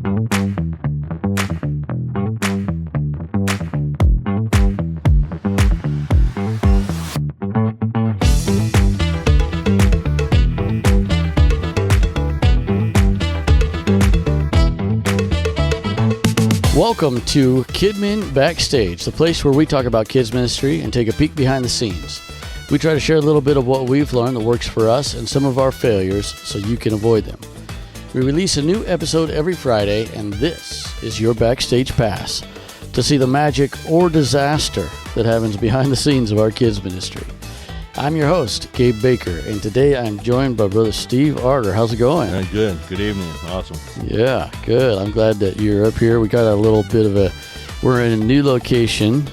Welcome to KidMin Backstage, the place where we talk about kids ministry and take a peek behind the scenes. We try to share a little bit of what we've learned that works for us and some of our failures so you can avoid them. We release a new episode every Friday, and this is your Backstage Pass to see the magic or disaster that happens behind the scenes of our kids ministry. I'm your host, Gabe Baker, and today I'm joined by Brother Steve Arter. How's it going? Good. Good evening. Awesome. Yeah, good. I'm glad that you're up here. We got a little bit of we're in a new location,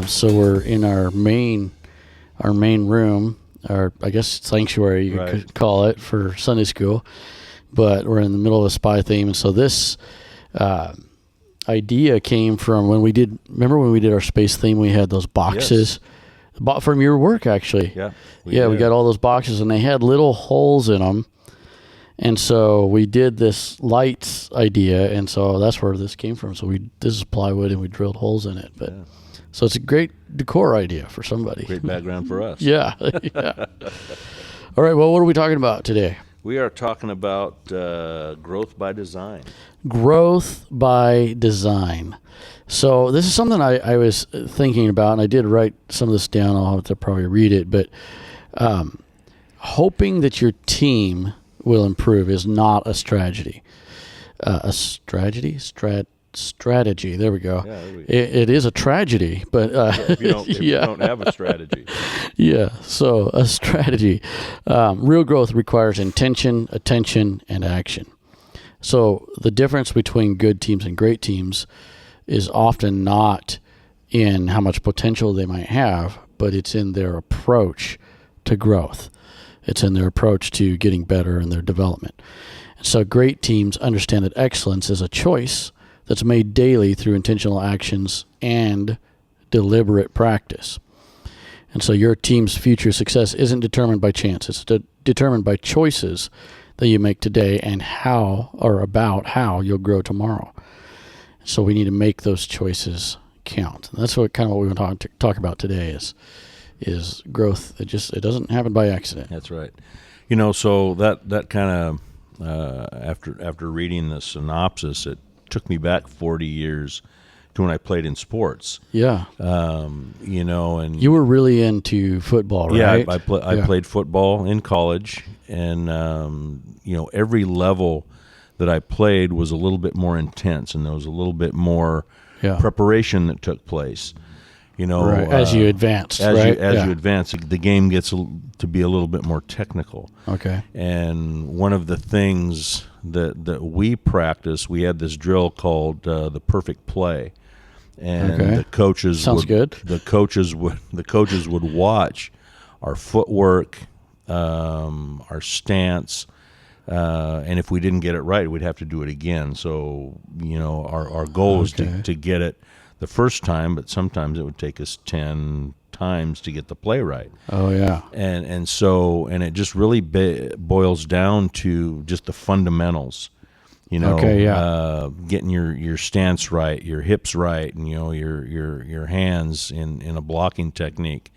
so we're in our main room, our, I guess, sanctuary, you could call it, for Sunday school, but we're in the middle of a spy theme, and so this idea came from remember when we did our space theme, we had those boxes? Yes. Bought from your work, actually. Yeah. We got all those boxes, and they had little holes in them. And so we did this lights idea, and so that's where this came from. So this is plywood, and we drilled holes in it. But so it's a great decor idea for somebody. Great background for us. Yeah. All right. Well, what are we talking about today? We are talking about growth by design. Growth by design. So this is something I was thinking about, and I did write some of this down. I'll have to probably read it, but hoping that your team will improve is not a strategy. Strategy. There we go. Yeah, it is a tragedy, but if you don't have a strategy. Yeah. So a strategy. Real growth requires intention, attention, and action. So the difference between good teams and great teams is often not in how much potential they might have, but it's in their approach to growth. It's in their approach to getting better in their development. And so great teams understand that excellence is a choice that's made daily through intentional actions and deliberate practice. And so your team's future success isn't determined by chance. It's determined by choices that you make today and about how you'll grow tomorrow. So we need to make those choices count. And that's what we want to talk about today is growth. It doesn't happen by accident. That's right. So that kind of after reading the synopsis, it took me back 40 years to when I played in sports. Yeah. And you were really into football, right? Yeah, I played football in college, and every level that I played was a little bit more intense, and there was a little bit more preparation that took place. As you advanced, as you advance, the game gets to be a little bit more technical. Okay. And one of the things that we practice, we had this drill called the perfect play, and the coaches the coaches would watch our footwork, our stance. And if we didn't get it right, we'd have to do it again. So, our goal was to get it the first time, but sometimes it would take us 10 times to get the play right. Oh, yeah. And it just really boils down to just the fundamentals, getting your stance right, your hips right, and, your hands in a blocking technique.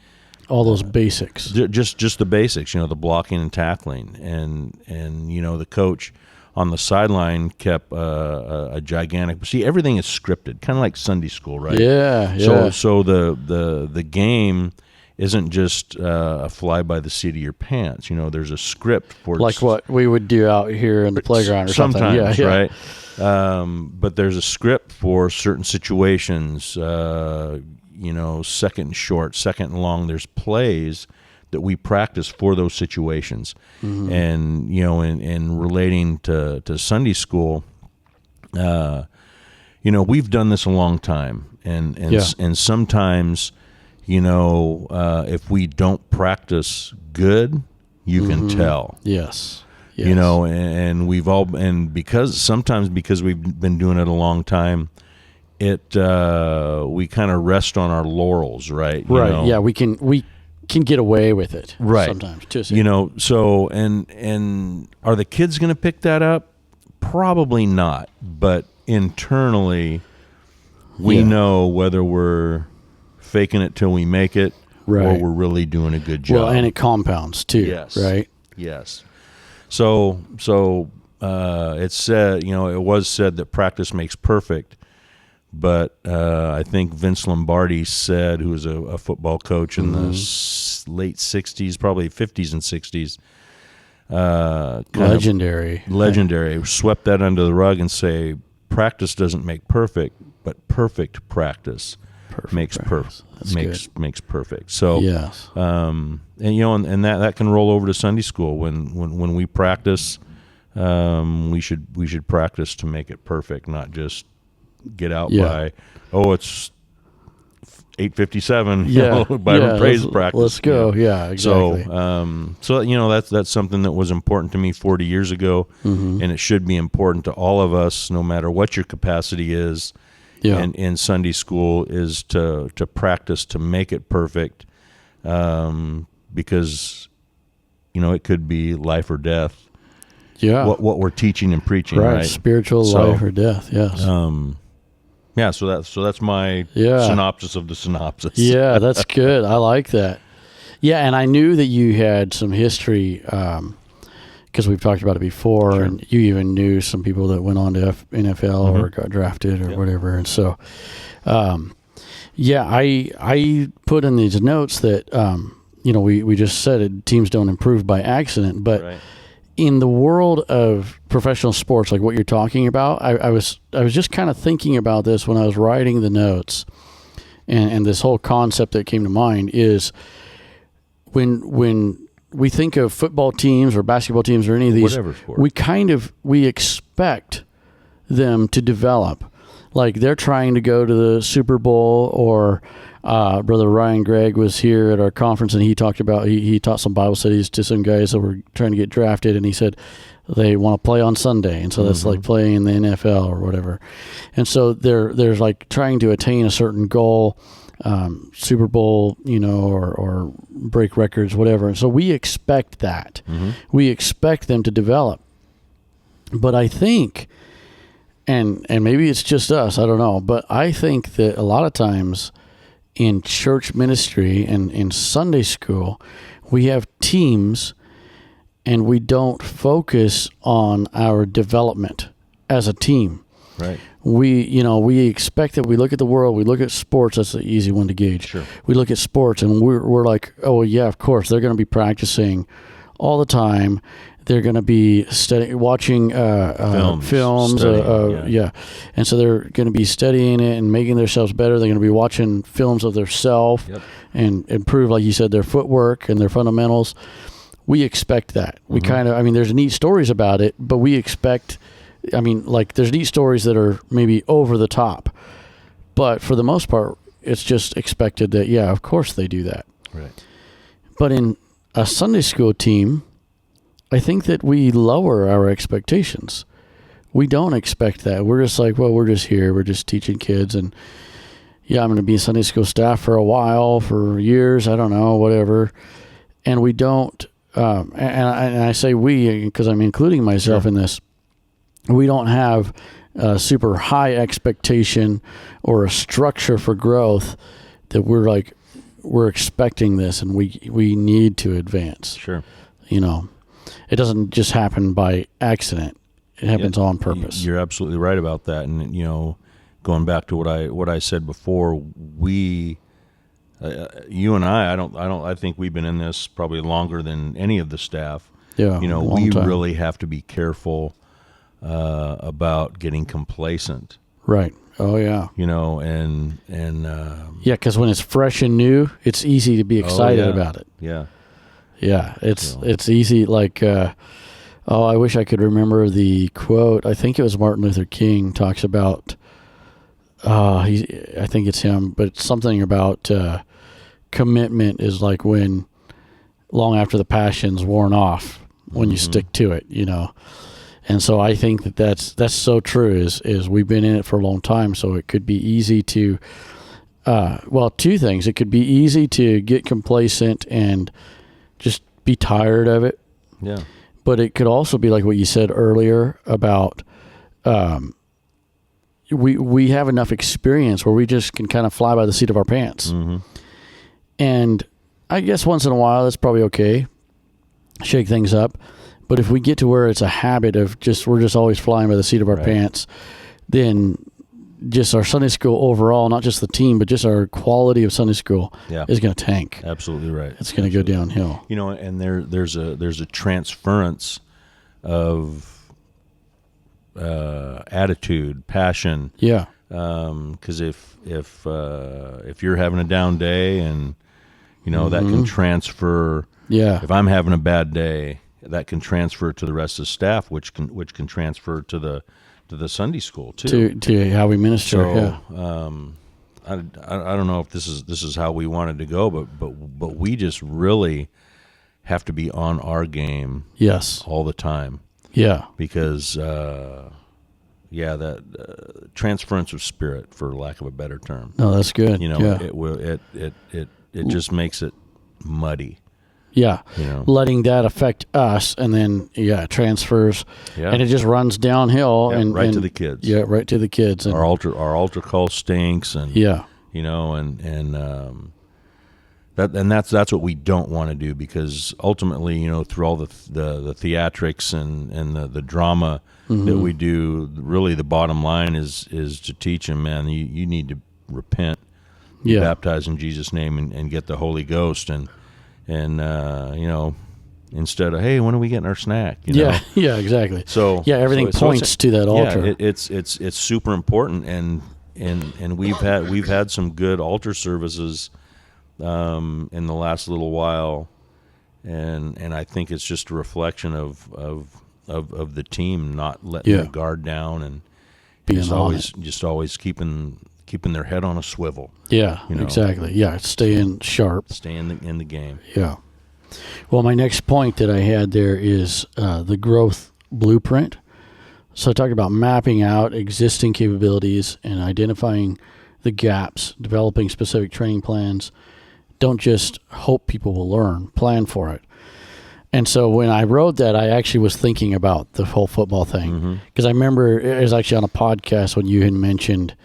All those basics. Just the basics, the blocking and tackling. And the coach on the sideline kept a gigantic... See, everything is scripted, kind of like Sunday school, right? Yeah. So the game isn't just a fly by the seat of your pants. There's a script for... Like what we would do out here in the playground or something. Sometimes, right? But there's a script for certain situations, second and short, second and long. There's plays that we practice for those situations. Mm-hmm. And, in relating to Sunday school, we've done this a long time. And sometimes, if we don't practice good, you can tell. Yes. And because we've been doing it a long time, we kind of rest on our laurels, right? Yeah, we can get away with it, right? Sometimes, too. So and are the kids going to pick that up? Probably not, but internally, we know whether we're faking it till we make it, or we're really doing a good job. Well, and it compounds too. Yes. Right. Yes. So it's said, it was said that practice makes perfect, but I think Vince Lombardi said, who was a football coach in the late 60s, probably 50s and 60s, legendary, swept that under the rug and say, practice doesn't make perfect, but perfect practice makes perfect. So yes. And that can roll over to Sunday school. When we practice, we should practice to make it perfect, not just get out by it's 8:57 by praise practice. Let's go. Yeah, exactly. So that's something that was important to me 40 years ago, and it should be important to all of us, no matter what your capacity is. And in Sunday school is to practice to make it perfect, because it could be life or death. Yeah, what we're teaching and preaching, right? Spiritual life or death. Yes. So that's my synopsis of the synopsis. Yeah, that's good. I like that. Yeah, and I knew that you had some history. Because we've talked about it before, and you even knew some people that went on to NFL or got drafted or whatever. And so, I put in these notes that, we just said it, teams don't improve by accident. But in the world of professional sports, like what you're talking about, I was just kind of thinking about this when I was writing the notes. And this whole concept that came to mind is when we think of football teams or basketball teams or any of these, we expect them to develop. Like they're trying to go to the Super Bowl, or Brother Ryan Gregg was here at our conference and he talked about, he taught some Bible studies to some guys that were trying to get drafted, and he said they want to play on Sunday. And so that's like playing in the NFL or whatever. And so there's like trying to attain a certain goal, Super Bowl, or break records, whatever. And so we expect that. We expect them to develop. But I think, and maybe it's just us, I don't know, but I think that a lot of times in church ministry and in Sunday school, we have teams and we don't focus on our development as a team. Right. We expect that we look at the world, we look at sports, that's the easy one to gauge. Sure. We look at sports and we're like, oh yeah, of course, they're going to be practicing all the time. They're going to be watching films. And so they're going to be studying it and making themselves better. They're going to be watching films of themselves and improve, like you said, their footwork and their fundamentals. We expect that. We there's neat stories about it, but we expect, there's neat stories that are maybe over the top. But for the most part, it's just expected that, of course they do that. Right. But in a Sunday school team, I think that we lower our expectations. We don't expect that. We're just like, well, we're just here. We're just teaching kids. And, I'm going to be Sunday school staff for a while, for years. I don't know, whatever. And we don't, and I say we because I'm including myself in this. We don't have a super high expectation or a structure for growth that we're expecting this and we need to advance. Sure. It doesn't just happen by accident. It happens on purpose. You're absolutely right about that. And going back to what I said before, we, you and I think we've been in this probably longer than any of the staff. Yeah. We really have to be careful about getting complacent. Right. Oh yeah. Because when it's fresh and new, it's easy to be excited about it. Yeah. Yeah, it's easy. Like, I wish I could remember the quote. I think it was Martin Luther King talks about. I think it's him, but it's something about commitment is like when, long after the passion's worn off, when you stick to it, And so I think that's so true. Is we've been in it for a long time, so it could be easy to. Two things. It could be easy to get complacent and just be tired of it. Yeah. But it could also be like what you said earlier about we have enough experience where we just can kind of fly by the seat of our pants. Mm-hmm. And I guess once in a while that's probably okay. Shake things up. But if we get to where it's a habit of we're just always flying by the seat of our pants, then just our Sunday school overall, not just the team, but just our quality of Sunday school is going to tank. Absolutely right. It's going to go downhill. You know, and there's a transference of attitude, passion. Yeah. Because if you're having a down day, and that can transfer. Yeah. If I'm having a bad day, that can transfer to the rest of the staff, which can transfer to the Sunday school too. To how we minister. So, I don't know if this is how we wanted to go, but we just really have to be on our game. Yes. All the time. Yeah. Because that transference of spirit, for lack of a better term. No, that's good. It just makes it muddy. Yeah, letting that affect us, and then transfers, and it just runs downhill, and to the kids. Yeah, right to the kids. And our altar call stinks, and that's what we don't want to do, because ultimately, through all the theatrics and the drama that we do, really the bottom line is to teach them, man, you need to repent, be baptized in Jesus' name, and get the Holy Ghost, and instead of, hey, when are we getting our snack? Yeah, exactly. So everything points to that altar. Yeah, it's super important, and we've had some good altar services in the last little while, and I think it's just a reflection of the team not letting their guard down, and just always keeping their head on a swivel. Yeah, exactly. Yeah, staying sharp. Stay in the game. Yeah. Well, my next point that I had there is the growth blueprint. So I talked about mapping out existing capabilities and identifying the gaps, developing specific training plans. Don't just hope people will learn, plan for it. And so when I wrote that, I actually was thinking about the whole football thing. Because I remember it was actually on a podcast when you had mentioned,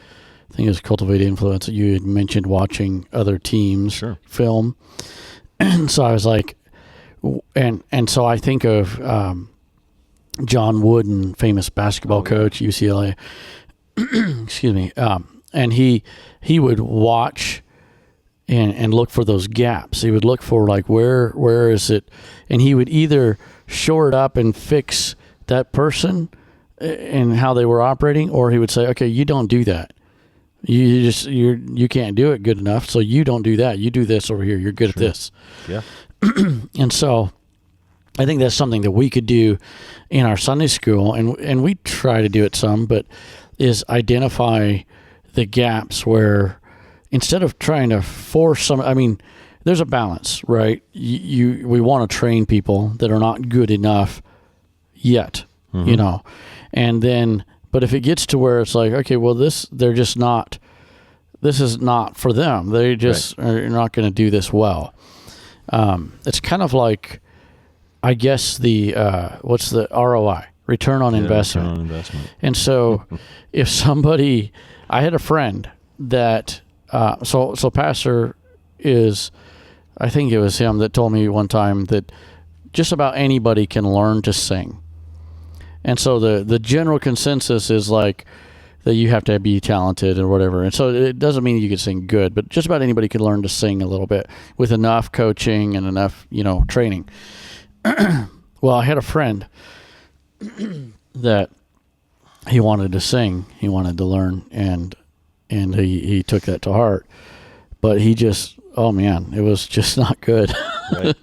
I think it was Cultivate Influence, you had mentioned watching other teams film. And so I was like, and so I think of John Wooden, famous basketball coach, UCLA. Excuse me. And he would watch and look for those gaps. He would look for, like, where is it? And he would either shore it up and fix that person and how they were operating, or he would say, okay, you don't do that. You can't do it good enough, so you don't do that. You do this over here. You're good at this. Yeah. And so I think that's something that we could do in our Sunday school, and we try to do it some, but is identify the gaps where, instead of trying to force there's a balance, right? We want to train people that are not good enough yet, and then, but if it gets to where it's like, okay, well, this is not for them. They just are not going to do this well. It's kind of like, I guess what's the ROI? Return on investment. Return on investment. And so if somebody, I had a friend that, so pastor is, I think it was him that told me one time that just about anybody can learn to sing. And so the general consensus is like that you have to be talented or whatever. And so it doesn't mean you can sing good, but just about anybody can learn to sing a little bit with enough coaching and enough, training. Well, I had a friend that he wanted to sing, he wanted to learn, and he took that to heart. But he just, oh man, it was just not good. Right.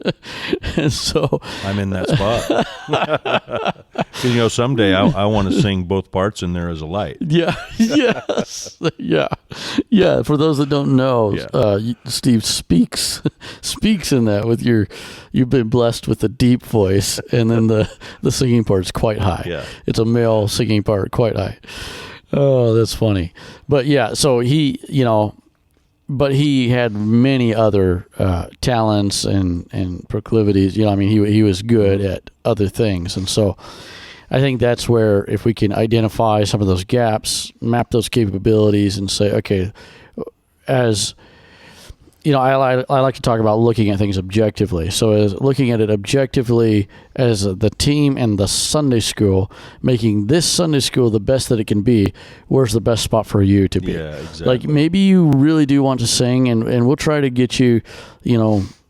And so I'm in that spot. Because, someday I want to sing both parts in there as a light. Yeah. Yes. Yeah. For those that don't know, Steve speaks in that with you've been blessed with a deep voice, and then the singing part's quite high. Yeah. It's a male singing part, quite high. Oh, that's funny. But yeah, so he, but he had many other talents and proclivities. He was good at other things. And so I think that's where if we can identify some of those gaps, map those capabilities, and say, okay, as I like to talk about looking at things objectively. So as looking at it objectively as the team and the Sunday school, making this Sunday school the best that it can be, where's the best spot for you to be? Yeah, exactly. Like maybe you really do want to sing, and we'll try to get you,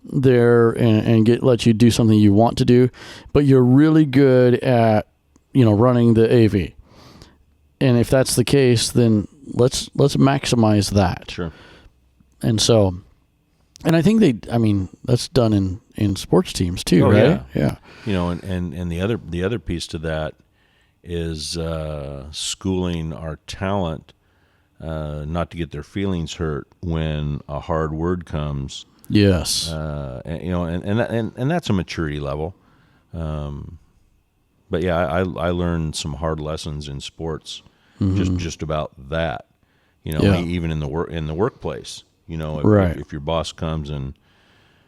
there and let you do something you want to do, but you're really good at, running the AV. And if that's the case, then let's maximize that. Sure. And so, and I think that's done in sports teams too, right? Yeah. And the other piece to that is schooling our talent not to get their feelings hurt when a hard word comes. Yes. And that's a maturity level. But yeah, I learned some hard lessons in sports, just about that. Even in the workplace. If your boss comes and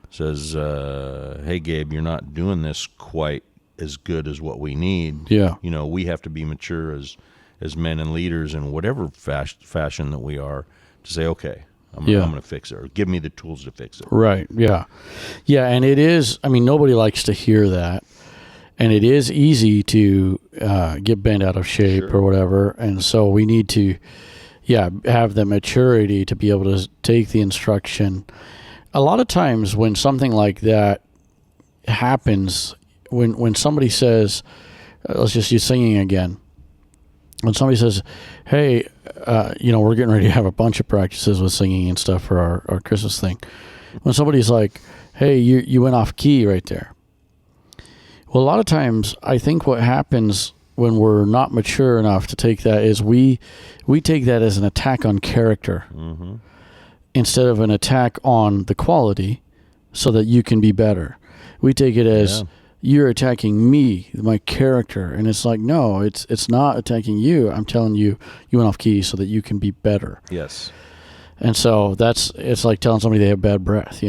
says, "Hey, Gabe, you're not doing this quite as good as what we need." Yeah. We have to be mature as men and leaders in whatever fashion that we are to say, "Okay, I'm going to fix it," or give me the tools to fix it. Right. Yeah. Yeah. And it is, nobody likes to hear that. And it is easy to get bent out of shape or whatever. And so we need to, have the maturity to be able to take the instruction. A lot of times when something like that happens, when somebody says, let's just use singing again. When somebody says, hey, we're getting ready to have a bunch of practices with singing and stuff for our Christmas thing. When somebody's like, hey, you went off key right there. Well, a lot of times I think what happens when we're not mature enough to take that is we take that as an attack on character instead of an attack on the quality so that you can be better. We take it as you're attacking me, my character. And it's like, no, it's not attacking you. I'm telling you, you went off key so that you can be better. Yes. And so it's like telling somebody they have bad breath,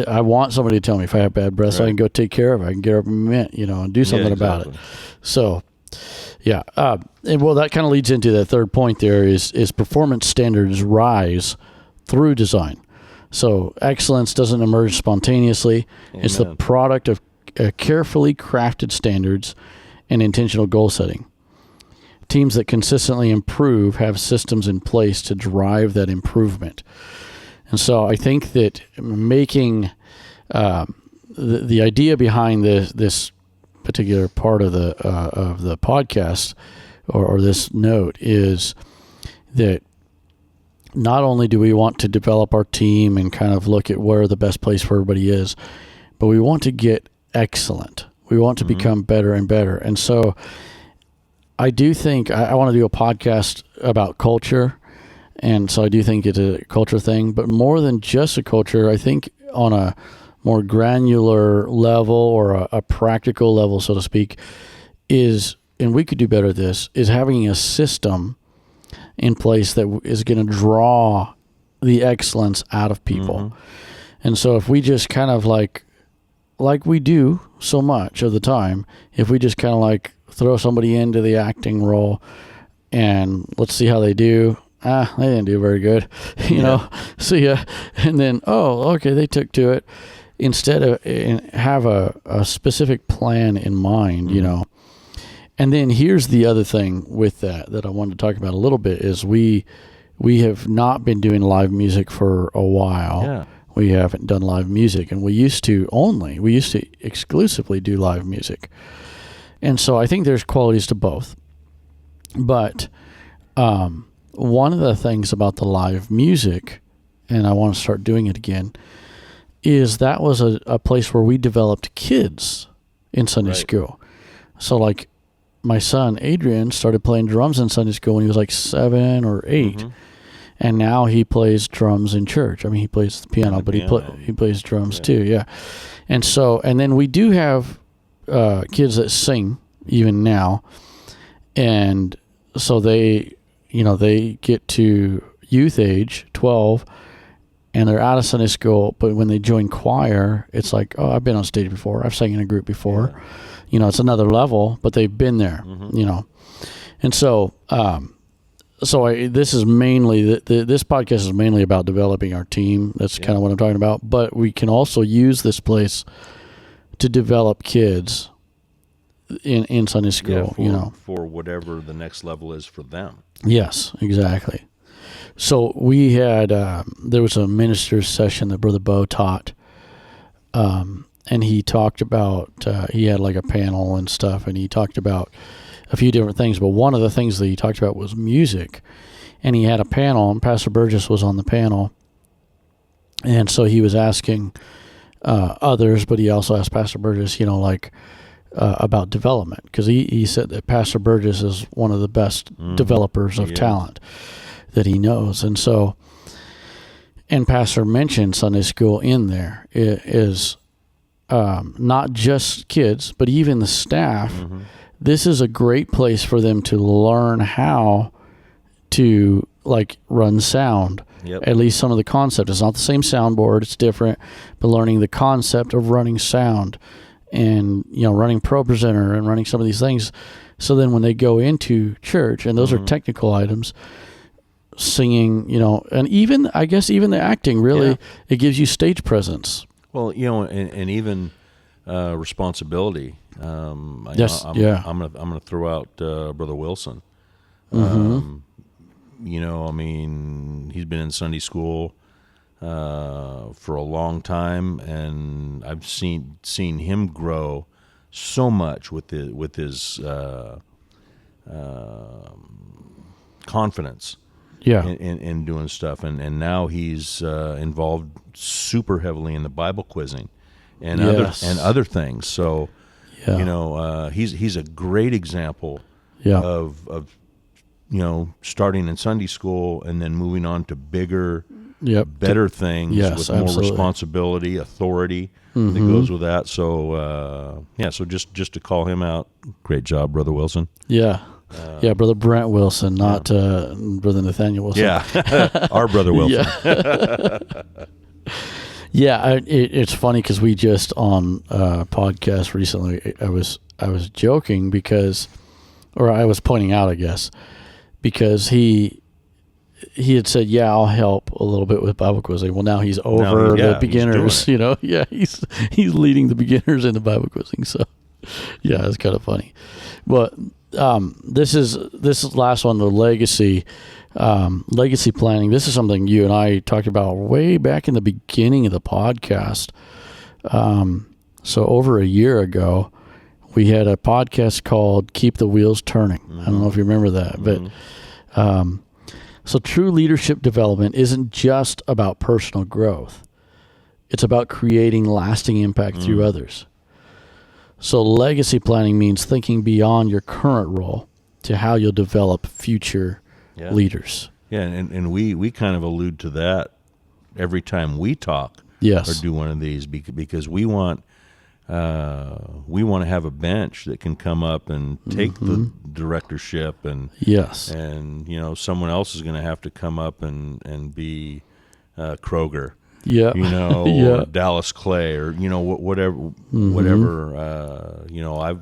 I want somebody to tell me if I have bad breath so I can go take care of it. I can get up in a minute, and do something about it. So, and well, that kind of leads into the third point there is performance standards rise through design. So excellence doesn't emerge spontaneously. Amen. It's the product of carefully crafted standards and intentional goal setting. Teams that consistently improve have systems in place to drive that improvement. And so I think that making the idea behind this particular part of the podcast or this note is that not only do we want to develop our team and kind of look at where the best place for everybody is, but we want to get excellent. We want to become better and better. And so I do think I want to do a podcast about culture. And so I do think it's a culture thing, but more than just a culture, I think on a more granular level or a practical level, so to speak, is, and we could do better at this, is having a system in place that is going to draw the excellence out of people. And so if we just kind of like we do so much of the time, if we just kind of like throw somebody into the acting role and let's see how they do, they didn't do very good, you know, see ya. And then, okay, they took to it. Instead of have a specific plan in mind, you know. And then here's the other thing with that I wanted to talk about a little bit is we have not been doing live music for a while. Yeah. We haven't done live music, and we used to exclusively do live music. And so I think there's qualities to both. But one of the things about the live music, and I want to start doing it again, is that was a place where we developed kids in Sunday school. So like my son, Adrian, started playing drums in Sunday school when he was like 7 or 8. And now he plays drums in church. I mean, he plays the piano, but he plays drums too, yeah. And so, and then we do have kids that sing even now. And so they get to youth age, 12, and they're out of Sunday school, but when they join choir, it's like, I've been on stage before. I've sang in a group before. it's another level, but they've been there, and so this is mainly this podcast is mainly about developing our team. That's kind of what I'm talking about. But we can also use this place to develop kids in Sunday school. For whatever the next level is for them. Yes, exactly. So we had there was a minister's session that Brother Bo taught, and he talked about he had like a panel and stuff, and he talked about a few different things, but one of the things that he talked about was music. And he had a panel, and Pastor Burgess was on the panel. And so he was asking others, but he also asked Pastor Burgess, about development. Because he said that Pastor Burgess is one of the best developers of talent that he knows. And so, and Pastor mentioned Sunday school in there. It is not just kids, but even the staff. This is a great place for them to learn how to run sound. At least some of the concept. It's not the same soundboard, it's different, but learning the concept of running sound and running ProPresenter and running some of these things. So then when they go into church, and those are technical items, singing, and even the acting, really, it gives you stage presence. Well, and even responsibility. I'm gonna throw out Brother Wilson. He's been in Sunday school for a long time, and I've seen him grow so much with his confidence. In doing stuff, and now he's involved super heavily in the Bible quizzing and other things. So he's a great example of starting in Sunday school and then moving on to bigger, better things with more responsibility, authority that goes with that. So so just to call him out, great job, Brother Wilson. Brother Brent Wilson, not Brother Nathaniel Wilson. Our Brother Wilson. It's funny because we just on a podcast recently, I was joking because I was pointing out, I guess, because he had said, I'll help a little bit with Bible quizzing. Well, now he's over the beginners, he's leading the beginners in the Bible quizzing. So it's kind of funny. But this last one, the legacy planning. This is something you and I talked about way back in the beginning of the podcast. So over a year ago, we had a podcast called Keep the Wheels Turning. I don't know if you remember that, but so true leadership development isn't just about personal growth. It's about creating lasting impact through others. So legacy planning means thinking beyond your current role to how you'll develop future leaders. And we kind of allude to that every time we talk or do one of these, because we want to have a bench that can come up and take the directorship, and someone else is going to have to come up and be Kroger. Or Dallas Clay, or whatever.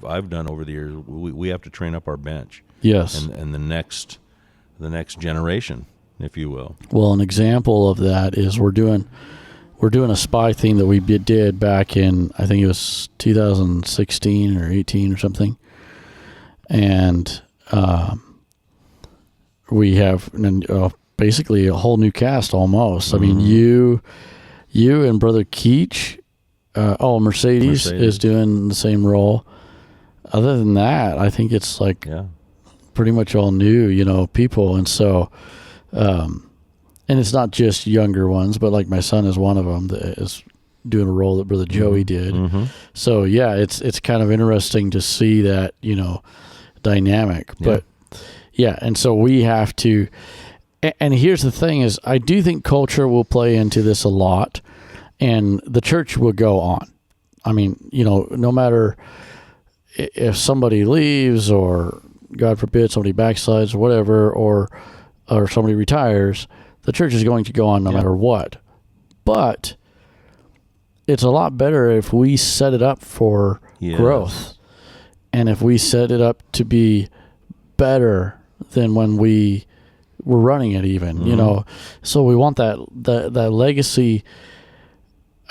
I've done over the years. We have to train up our bench. And the next generation, if you will. Well, an example of that is we're doing a spy theme that we did back in, I think it was 2016 or 18 or something, and we have basically a whole new cast almost. I mean, you and Brother Keach, Mercedes is doing the same role. Other than that, I think it's pretty much all new, people. And so, and it's not just younger ones, but like my son is one of them that is doing a role that Brother Joey did. So it's kind of interesting to see that, dynamic, but and so we have to. And here's the thing is, I do think culture will play into this a lot, and the church will go on. I mean, no matter if somebody leaves or, God forbid, somebody backslides or whatever, or somebody retires, the church is going to go on no matter what. But it's a lot better if we set it up for growth. And if we set it up to be better than when we were running it even, you know, so we want that legacy.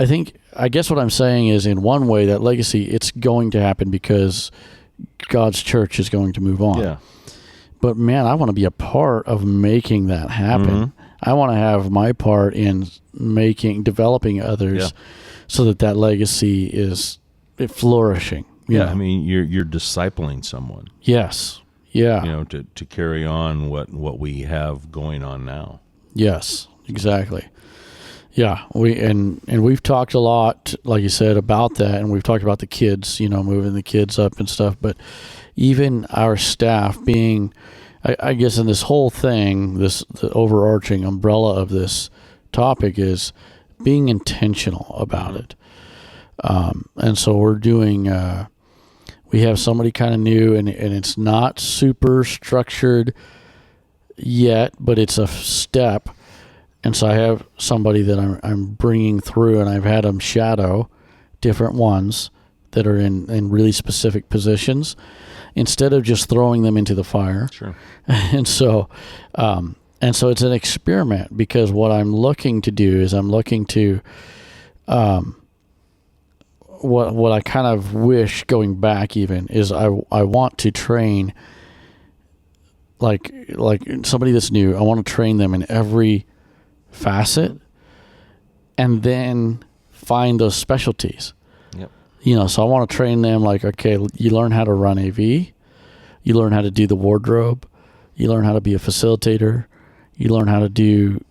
I guess what I'm saying is, in one way, that legacy, it's going to happen because God's church is going to move on. Yeah. But man, I want to be a part of making that happen. I want to have my part in developing others so that legacy is flourishing. Yeah. I mean, you're discipling someone. Yes. Yeah. You know, to carry on what we have going on now. Yes, exactly. Yeah, we've talked a lot, like you said, about that, and we've talked about the kids, you know, moving the kids up and stuff. But even our staff being, I guess, in this whole thing, the overarching umbrella of this topic is being intentional about it. And so we're doing. We have somebody kind of new, and it's not super structured yet, but it's a step. And so I have somebody that I'm bringing through, and I've had them shadow different ones that are in really specific positions instead of just throwing them into the fire. Sure. And so it's an experiment, because what I'm looking to do is I'm looking to what I kind of wish, going back even, is I want to train like somebody that's new. I want to train them in every facet, and then find those specialties. Yep. You know, so I want to train them like, okay, you learn how to run AV, you learn how to do the wardrobe, you learn how to be a facilitator, you learn how to do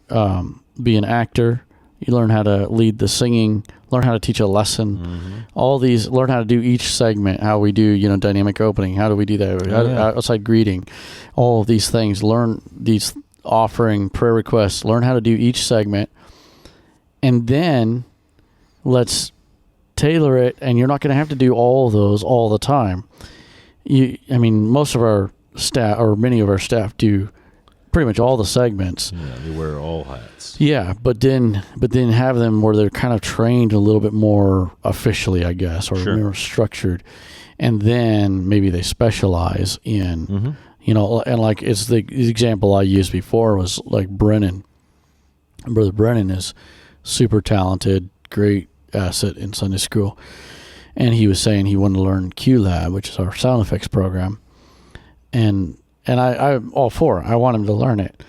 be an actor, you learn how to lead the singing, learn how to teach a lesson, all these, learn how to do each segment, how we do, you know, dynamic opening, how do we do that, outside greeting, all of these things, learn these offering, prayer requests, learn how to do each segment, and then let's tailor it. And you're not going to have to do all of those all the time. Most of our staff, or many of our staff, do pretty much all the segments. Yeah, they wear all hats. Yeah, but then have them where they're kind of trained a little bit more officially, I guess, or more structured, and then maybe they specialize in. You know, and like, it's the example I used before was like Brennan. Brother Brennan is super talented, great asset in Sunday school. And he was saying he wanted to learn QLab, which is our sound effects program. And I'm all for it. I want him to learn it.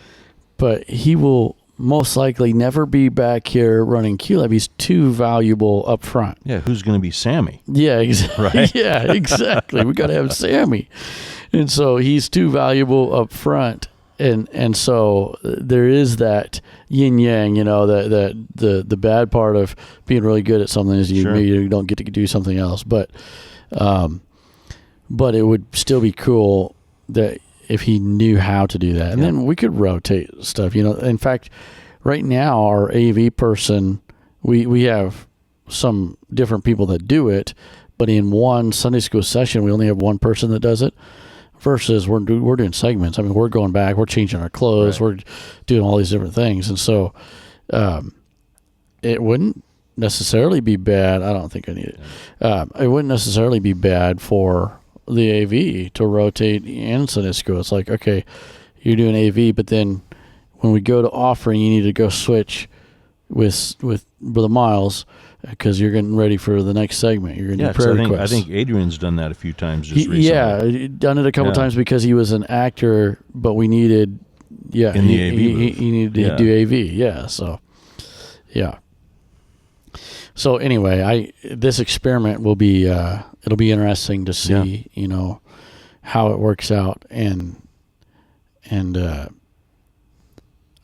But he will most likely never be back here running QLab. He's too valuable up front. Yeah, who's going to be Sammy? Yeah, exactly. Right? Yeah, exactly. We got to have Sammy. And so he's too valuable up front. And so there is that yin yang, you know, that the bad part of being really good at something is you don't get to do something else. But it would still be cool that if he knew how to do that. And then we could rotate stuff, you know. In fact, right now our AV person, we have some different people that do it, but in one Sunday school session we only have one person that does it. Versus we're doing segments. I mean, we're going back, we're changing our clothes, we're doing all these different things. And so it wouldn't necessarily be bad. I don't think I need it. It wouldn't necessarily be bad for the AV to rotate in Sunday school. It's like, okay, you're doing AV, but then when we go to offering, you need to go switch with Brother Miles, because you're getting ready for the next segment. You're going to do prayer requests. I think Adrian's done that a few times just recently. Yeah, done it a couple times because he was an actor, but we needed, in the AV booth. He needed to do AV, so, yeah. So anyway, this experiment will be, it'll be interesting to see, you know, how it works out, and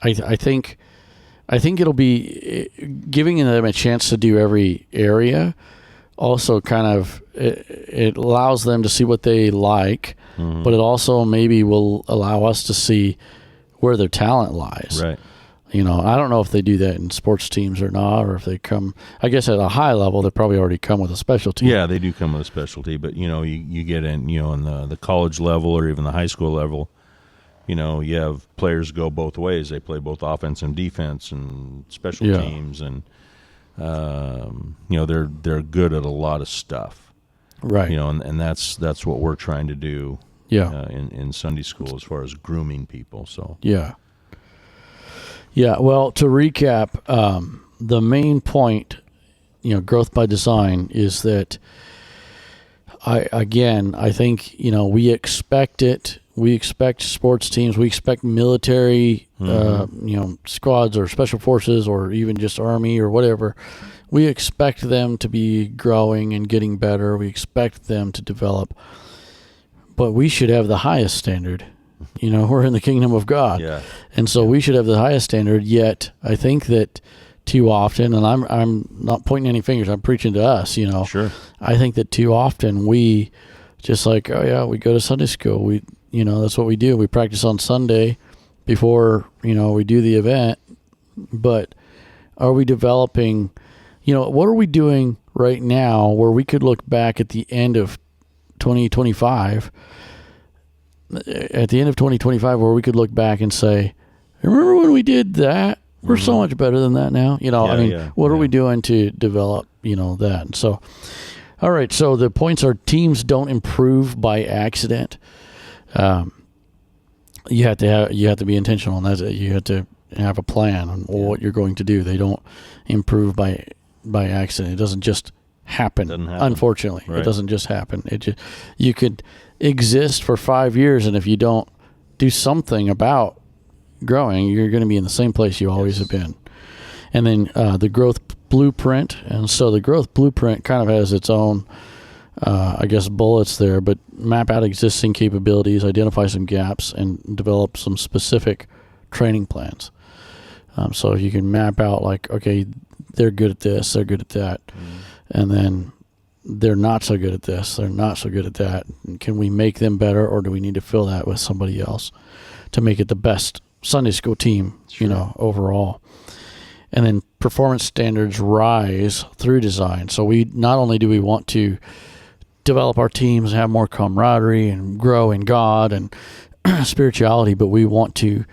I think it'll be giving them a chance to do every area. Also, kind of it allows them to see what they like, but it also maybe will allow us to see where their talent lies. Right. You know, I don't know if they do that in sports teams or not, or if they come. I guess at a high level, they probably already come with a specialty. Yeah, they do come with a specialty, but you know, you get in, you know, in the college level or even the high school level. You know, you have players go both ways. They play both offense and defense and special teams, and you know, they're good at a lot of stuff. Right. And that's what we're trying to do. Yeah. In Sunday school as far as grooming people. So yeah. Well, to recap, the main point, growth by design, is that I think we expect it. We expect sports teams. We expect military, squads or special forces or even just Army or whatever. We expect them to be growing and getting better. We expect them to develop. But we should have the highest standard. We're in the kingdom of God. Yeah. And so we should have the highest standard, yet I think that too often, and I'm not pointing any fingers, I'm preaching to us, Sure. I think that too often we just we go to Sunday school. That's what we do. We practice on Sunday before, we do the event. But are we developing, what are we doing right now where we could look back at the end of 2025, where we could look back and say, remember when we did that? We're so much better than that now. What are we doing to develop, that? And so, all right. So the points are: teams don't improve by accident. You have to be intentional, and that's it. You have to have a plan on what you're going to do. They don't improve by accident. It doesn't just happen. Unfortunately, right. It doesn't just happen. You could exist for 5 years, and if you don't do something about growing, you're going to be in the same place you always have been. And then the growth blueprint, and so the growth blueprint kind of has its own bullets there, but map out existing capabilities, identify some gaps, and develop some specific training plans. So if you can map out okay, they're good at this, they're good at that, and then they're not so good at this, they're not so good at that. Can we make them better, or do we need to fill that with somebody else to make it the best Sunday school team, overall? And then performance standards rise through design. So we not only do we want to develop our teams and have more camaraderie and grow in God and spirituality, but we want to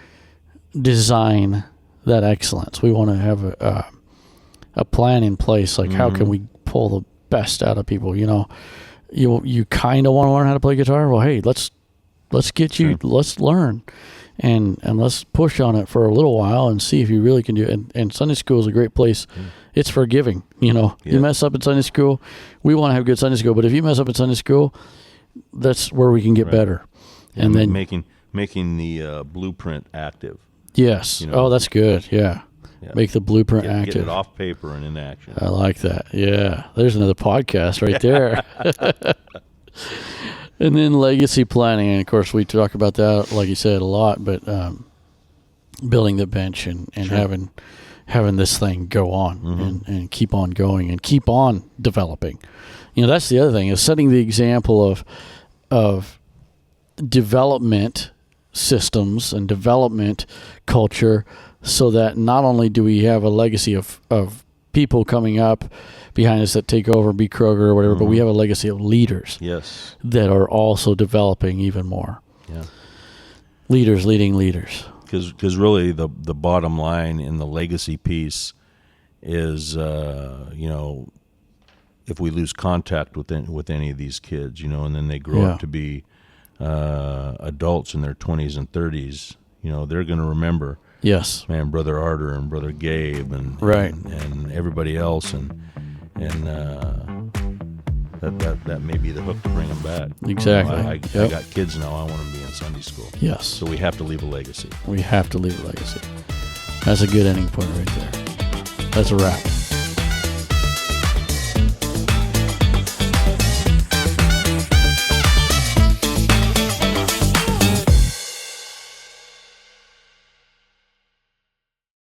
design that excellence. We want to have a plan in place, how can we pull the best out of people? You kind of want to learn how to play guitar. Well, hey, let's get you, let's learn. And let's push on it for a little while and see if you really can do it. And Sunday school is a great place. It's forgiving. You mess up in Sunday school. We want to have good Sunday school, but if you mess up in Sunday school, that's where we can get better. And then making the blueprint active. Yes. That's good. Yeah. Make the blueprint active. Get it off paper and in action. I like that. Yeah. There's another podcast right there. And then legacy planning, and of course we talk about that, like you said, a lot. But building the bench and having this thing go on and keep on going and keep on developing. That's the other thing, is setting the example of development systems and development culture, so that not only do we have a legacy of people coming up behind us that take over, be Kroger or whatever, but we have a legacy of leaders that are also developing even more. Yeah. Leaders leading leaders. Because really the bottom line in the legacy piece is, if we lose contact with any of these kids, and then they grow up to be adults in their 20s and 30s, they're going to remember, man, Brother Arter and Brother Gabe and everybody else, and that may be the hook to bring them back. Exactly. I got kids now. I want them to be in Sunday school. Yes. So we have to leave a legacy. We have to leave a legacy. That's a good ending point right there. That's a wrap.